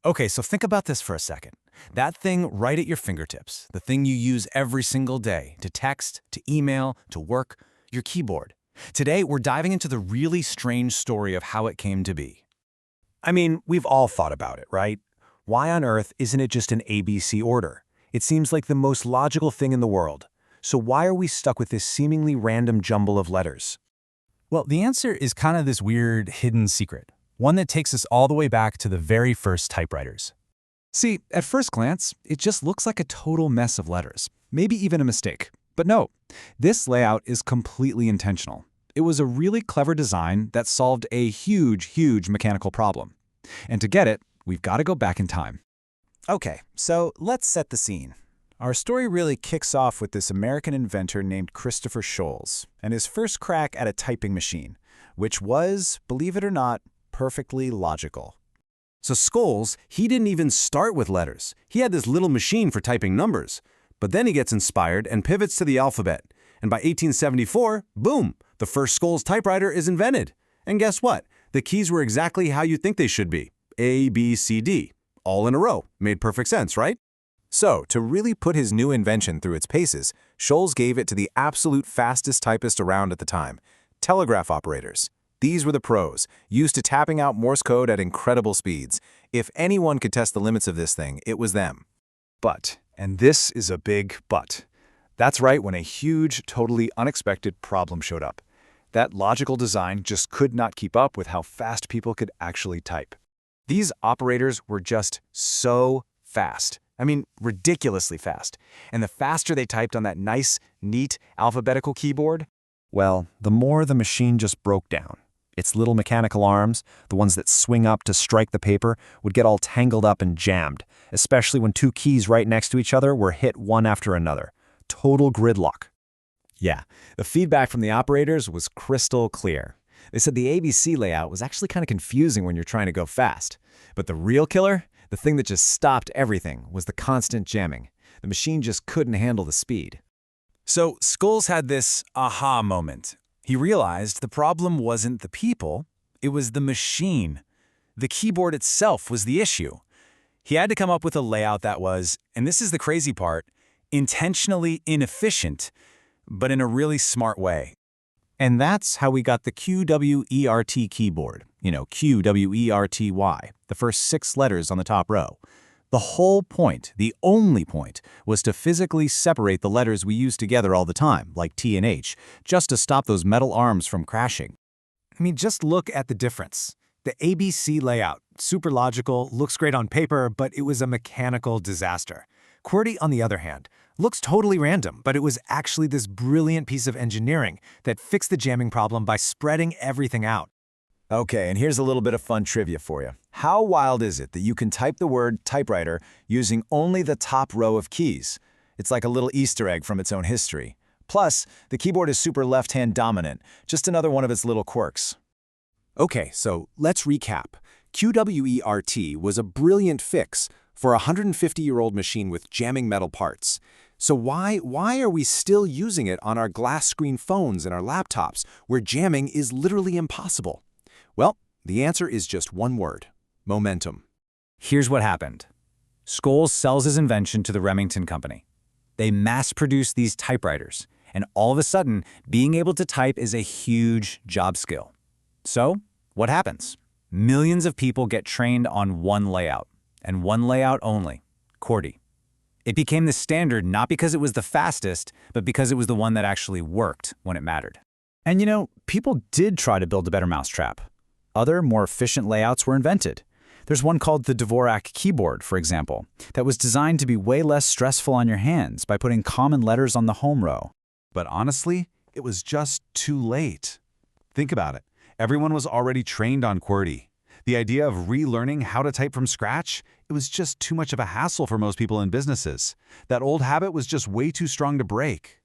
Okay, so think about this for a second. That thing right at your fingertips, the thing you use every single day to text, to email, to work, your keyboard. Today, we're diving into the really strange story of how it came to be. I mean, we've all thought about it, right? Why on earth isn't it just an ABC order? It seems like the most logical thing in the world. So why are we stuck with this seemingly random jumble of letters? Well, the answer is kind of this weird hidden secret, one that takes us all the way back to the very first typewriters. See, at first glance, it just looks like a total mess of letters, maybe even a mistake. But no, this layout is completely intentional. It was a really clever design that solved a huge mechanical problem. And to get it, we've got to go back in time. Okay, so let's set the scene. Our story really kicks off with this American inventor named Christopher Sholes and his first crack at a typing machine, which was, believe it or not, perfectly logical. So Scholes, he didn't even start with letters. He had this little machine for typing numbers. But then he gets inspired and pivots to the alphabet. And by 1874, boom, the first Scholes typewriter is invented. And guess what? The keys were exactly how you think they should be. A, B, C, D. All in a row. Made perfect sense, right? So, to really put his new invention through its paces, Sholes gave it to the absolute fastest typist around at the time, telegraph operators. These were the pros, used to tapping out Morse code at incredible speeds. If anyone could test the limits of this thing, it was them. But, and this is a big but. That's right when a huge, totally unexpected problem showed up. That logical design just could not keep up with how fast people could actually type. These operators were just so fast. I mean, ridiculously fast. And the faster they typed on that nice, neat, alphabetical keyboard, well, the more the machine just broke down. Its little mechanical arms, the ones that swing up to strike the paper, would get all tangled up and jammed, especially when two keys right next to each other were hit one after another. Total gridlock. Yeah, the feedback from the operators was crystal clear. They said the ABC layout was actually kind of confusing when you're trying to go fast. But the real killer, the thing that just stopped everything, was the constant jamming. The machine just couldn't handle the speed. So Scholes had this aha moment. He realized the problem wasn't the people, it was the machine. The keyboard itself was the issue. He had to come up with a layout that was, and this is the crazy part, intentionally inefficient, but in a really smart way. And that's how we got the QWERT keyboard. QWERTY, the first 6 letters on the top row. The whole point, the only point, was to physically separate the letters we use together all the time, like T and H, just to stop those metal arms from crashing. I mean, just look at the difference. The ABC layout, super logical, looks great on paper, but it was a mechanical disaster. QWERTY, on the other hand, looks totally random, but it was actually this brilliant piece of engineering that fixed the jamming problem by spreading everything out. Okay, and here's a little bit of fun trivia for you. How wild is it that you can type the word typewriter using only the top row of keys? It's like a little Easter egg from its own history. Plus, the keyboard is super left-hand dominant, just another one of its little quirks. Okay, so let's recap. QWERT was a brilliant fix for a 150-year-old machine with jamming metal parts. So why are we still using it on our glass screen phones and our laptops, where jamming is literally impossible? Well, the answer is just one word: momentum. Here's what happened. Scholes sells his invention to the Remington Company. They mass-produce these typewriters, and all of a sudden, being able to type is a huge job skill. So, what happens? Millions of people get trained on one layout, and one layout only: QWERTY. It became the standard not because it was the fastest, but because it was the one that actually worked when it mattered. And people did try to build a better mousetrap. Other, more efficient layouts were invented. There's one called the Dvorak keyboard, for example, that was designed to be way less stressful on your hands by putting common letters on the home row. But honestly, it was just too late. Think about it. Everyone was already trained on QWERTY. The idea of relearning how to type from scratch, it was just too much of a hassle for most people in businesses. That old habit was just way too strong to break.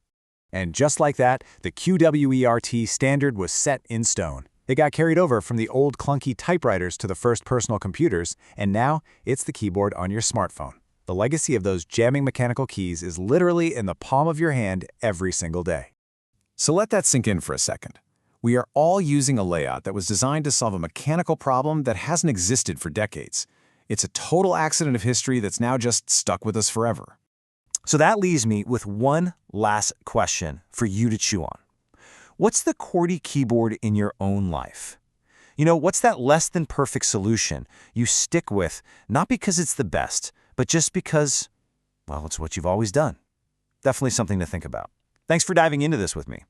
And just like that, the QWERT standard was set in stone. It got carried over from the old clunky typewriters to the first personal computers, and now it's the keyboard on your smartphone. The legacy of those jamming mechanical keys is literally in the palm of your hand every single day. So let that sink in for a second. We are all using a layout that was designed to solve a mechanical problem that hasn't existed for decades. It's a total accident of history that's now just stuck with us forever. So that leaves me with one last question for you to chew on. What's the QWERTY keyboard in your own life? You know, what's that less than perfect solution you stick with, not because it's the best, but just because, well, it's what you've always done? Definitely something to think about. Thanks for diving into this with me.